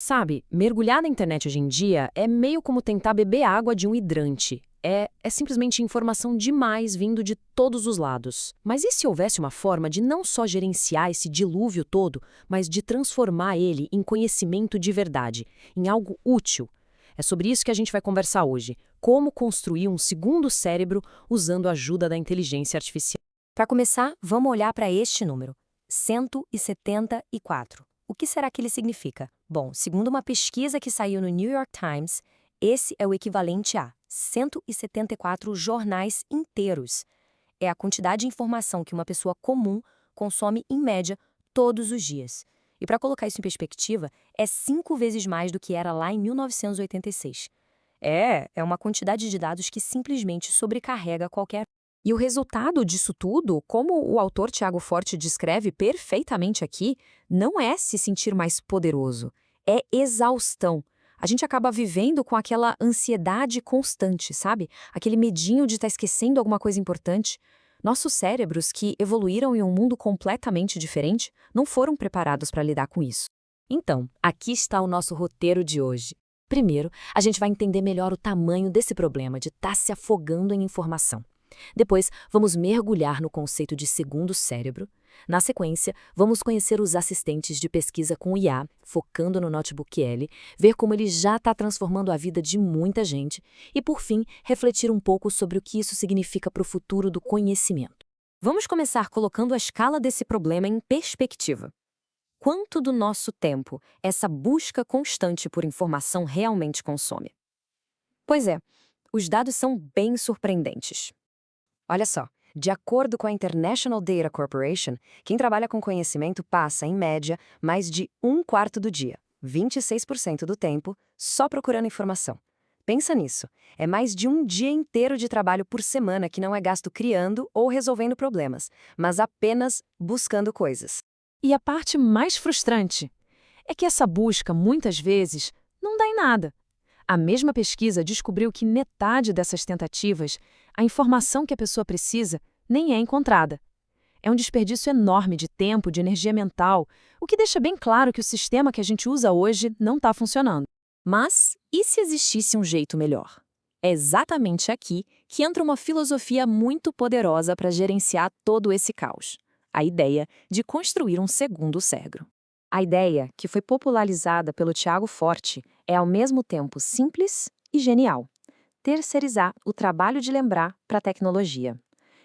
Sabe, mergulhar na internet hoje em dia é meio como tentar beber água de um hidrante. É simplesmente informação demais vindo de todos os lados. Mas e se houvesse uma forma de não só gerenciar esse dilúvio todo, mas de transformar ele em conhecimento de verdade, em algo útil? É sobre isso que a gente vai conversar hoje. Como construir um segundo cérebro usando a ajuda da inteligência artificial. Para começar, vamos olhar para este número, 174. O que será que ele significa? Bom, segundo uma pesquisa que saiu no New York Times, esse é o equivalente a 174 jornais inteiros. É a quantidade de informação que uma pessoa comum consome, em média, todos os dias. E para colocar isso em perspectiva, é 5 vezes mais do que era lá em 1986. É uma quantidade de dados que simplesmente sobrecarrega qualquer. E o resultado disso tudo, como o autor Tiago Forte descreve perfeitamente aqui, não é se sentir mais poderoso, é exaustão. A gente acaba vivendo com aquela ansiedade constante, sabe? Aquele medinho de estar esquecendo alguma coisa importante. Nossos cérebros, que evoluíram em um mundo completamente diferente, não foram preparados para lidar com isso. Então, aqui está o nosso roteiro de hoje. Primeiro, a gente vai entender melhor o tamanho desse problema de estar se afogando em informação. Depois, vamos mergulhar no conceito de segundo cérebro. Na sequência, vamos conhecer os assistentes de pesquisa com IA, focando no Notebook L, ver como ele já está transformando a vida de muita gente e, por fim, refletir um pouco sobre o que isso significa para o futuro do conhecimento. Vamos começar colocando a escala desse problema em perspectiva. Quanto do nosso tempo essa busca constante por informação realmente consome? Pois é, os dados são bem surpreendentes. Olha só, de acordo com a International Data Corporation, quem trabalha com conhecimento passa, em média, mais de um quarto do dia, 26% do tempo, só procurando informação. Pensa nisso, é mais de um dia inteiro de trabalho por semana que não é gasto criando ou resolvendo problemas, mas apenas buscando coisas. E a parte mais frustrante é que essa busca, muitas vezes, não dá em nada. A mesma pesquisa descobriu que metade dessas tentativas, a informação que a pessoa precisa, nem é encontrada. É um desperdício enorme de tempo, de energia mental, o que deixa bem claro que o sistema que a gente usa hoje não está funcionando. Mas e se existisse um jeito melhor? É exatamente aqui que entra uma filosofia muito poderosa para gerenciar todo esse caos. A ideia de construir um segundo cérebro. A ideia, que foi popularizada pelo Tiago Forte, é ao mesmo tempo simples e genial. Terceirizar o trabalho de lembrar para a tecnologia.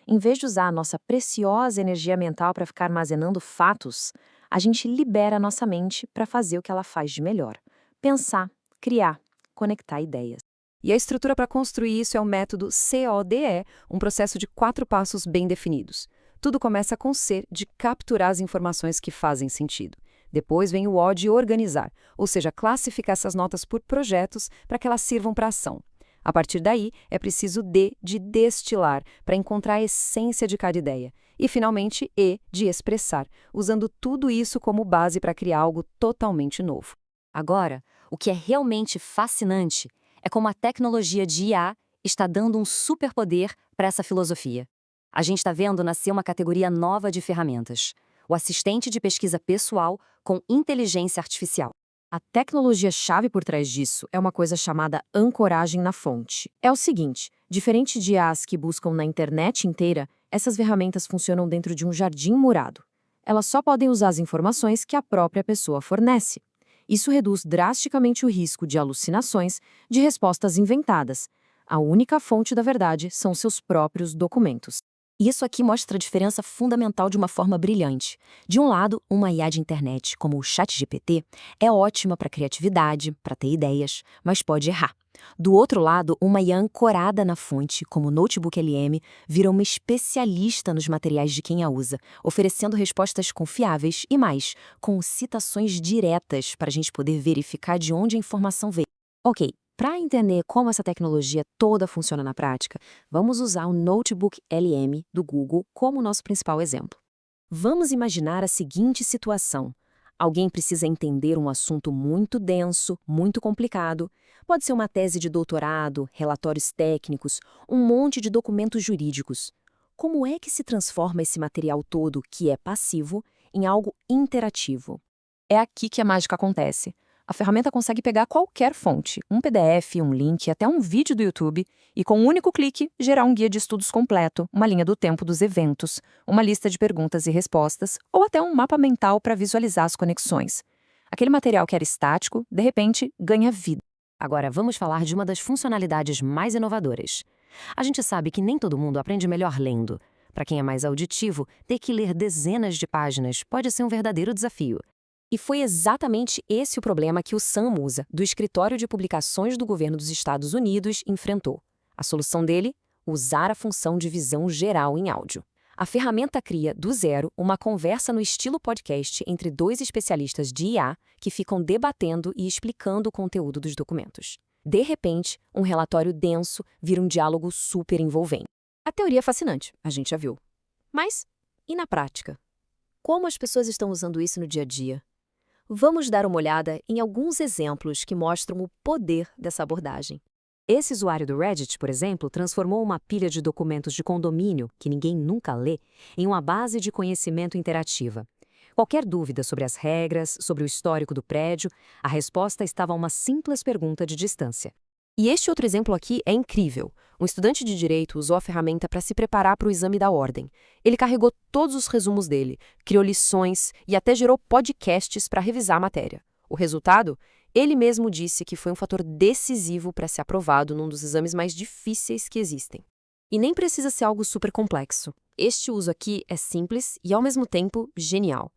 Em vez de usar a nossa preciosa energia mental para ficar armazenando fatos, a gente libera a nossa mente para fazer o que ela faz de melhor. Pensar, criar, conectar ideias. E a estrutura para construir isso é o método CODE, um processo de 4 passos bem definidos. Tudo começa com C, de capturar as informações que fazem sentido. Depois vem o O de organizar, ou seja, classificar essas notas por projetos para que elas sirvam para ação. A partir daí, é preciso D de destilar, para encontrar a essência de cada ideia. E, finalmente, E de expressar, usando tudo isso como base para criar algo totalmente novo. Agora, o que é realmente fascinante é como a tecnologia de IA está dando um superpoder para essa filosofia. A gente está vendo nascer uma categoria nova de ferramentas. O assistente de pesquisa pessoal com inteligência artificial. A tecnologia-chave por trás disso é uma coisa chamada ancoragem na fonte. É o seguinte, diferente de IAs que buscam na internet inteira, essas ferramentas funcionam dentro de um jardim murado. Elas só podem usar as informações que a própria pessoa fornece. Isso reduz drasticamente o risco de alucinações, de respostas inventadas. A única fonte da verdade são seus próprios documentos. Isso aqui mostra a diferença fundamental de uma forma brilhante. De um lado, uma IA de internet, como o ChatGPT, é ótima para criatividade, para ter ideias, mas pode errar. Do outro lado, uma IA ancorada na fonte, como o Notebook LM, vira uma especialista nos materiais de quem a usa, oferecendo respostas confiáveis e mais, com citações diretas para a gente poder verificar de onde a informação veio. Ok. Para entender como essa tecnologia toda funciona na prática, vamos usar o Notebook LM do Google como nosso principal exemplo. Vamos imaginar a seguinte situação. Alguém precisa entender um assunto muito denso, muito complicado. Pode ser uma tese de doutorado, relatórios técnicos, um monte de documentos jurídicos. Como é que se transforma esse material todo, que é passivo, em algo interativo? É aqui que a mágica acontece. A ferramenta consegue pegar qualquer fonte, um PDF, um link, até um vídeo do YouTube, e com um único clique, gerar um guia de estudos completo, uma linha do tempo dos eventos, uma lista de perguntas e respostas, ou até um mapa mental para visualizar as conexões. Aquele material que era estático, de repente, ganha vida. Agora, vamos falar de uma das funcionalidades mais inovadoras. A gente sabe que nem todo mundo aprende melhor lendo. Para quem é mais auditivo, ter que ler dezenas de páginas pode ser um verdadeiro desafio. E foi exatamente esse o problema que o Sam Musa, do Escritório de Publicações do Governo dos Estados Unidos, enfrentou. A solução dele? Usar a função de visão geral em áudio. A ferramenta cria, do zero, uma conversa no estilo podcast entre dois especialistas de IA que ficam debatendo e explicando o conteúdo dos documentos. De repente, um relatório denso vira um diálogo super envolvente. A teoria é fascinante, a gente já viu. Mas, e na prática? Como as pessoas estão usando isso no dia a dia? Vamos dar uma olhada em alguns exemplos que mostram o poder dessa abordagem. Esse usuário do Reddit, por exemplo, transformou uma pilha de documentos de condomínio, que ninguém nunca lê, em uma base de conhecimento interativa. Qualquer dúvida sobre as regras, sobre o histórico do prédio, a resposta estava a uma simples pergunta de distância. E este outro exemplo aqui é incrível. Um estudante de direito usou a ferramenta para se preparar para o exame da ordem. Ele carregou todos os resumos dele, criou lições e até gerou podcasts para revisar a matéria. O resultado? Ele mesmo disse que foi um fator decisivo para ser aprovado num dos exames mais difíceis que existem. E nem precisa ser algo super complexo. Este uso aqui é simples e, ao mesmo tempo, genial.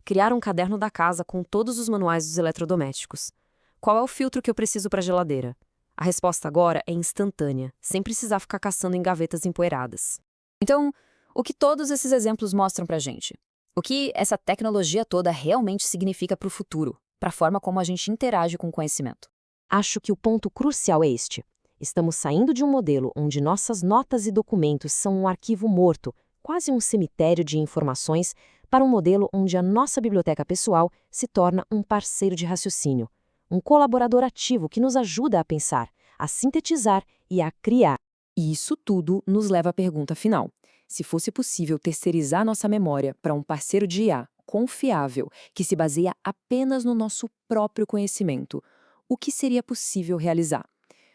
Criar um caderno da casa com todos os manuais dos eletrodomésticos. Qual é o filtro que eu preciso para a geladeira? A resposta agora é instantânea, sem precisar ficar caçando em gavetas empoeiradas. Então, o que todos esses exemplos mostram pra gente? O que essa tecnologia toda realmente significa para o futuro, para a forma como a gente interage com o conhecimento? Acho que o ponto crucial é este. Estamos saindo de um modelo onde nossas notas e documentos são um arquivo morto, quase um cemitério de informações, para um modelo onde a nossa biblioteca pessoal se torna um parceiro de raciocínio, um colaborador ativo que nos ajuda a pensar, a sintetizar e a criar. E isso tudo nos leva à pergunta final. Se fosse possível terceirizar nossa memória para um parceiro de IA confiável, que se baseia apenas no nosso próprio conhecimento, o que seria possível realizar?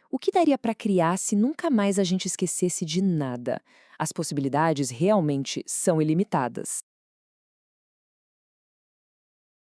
O que daria para criar se nunca mais a gente esquecesse de nada? As possibilidades realmente são ilimitadas.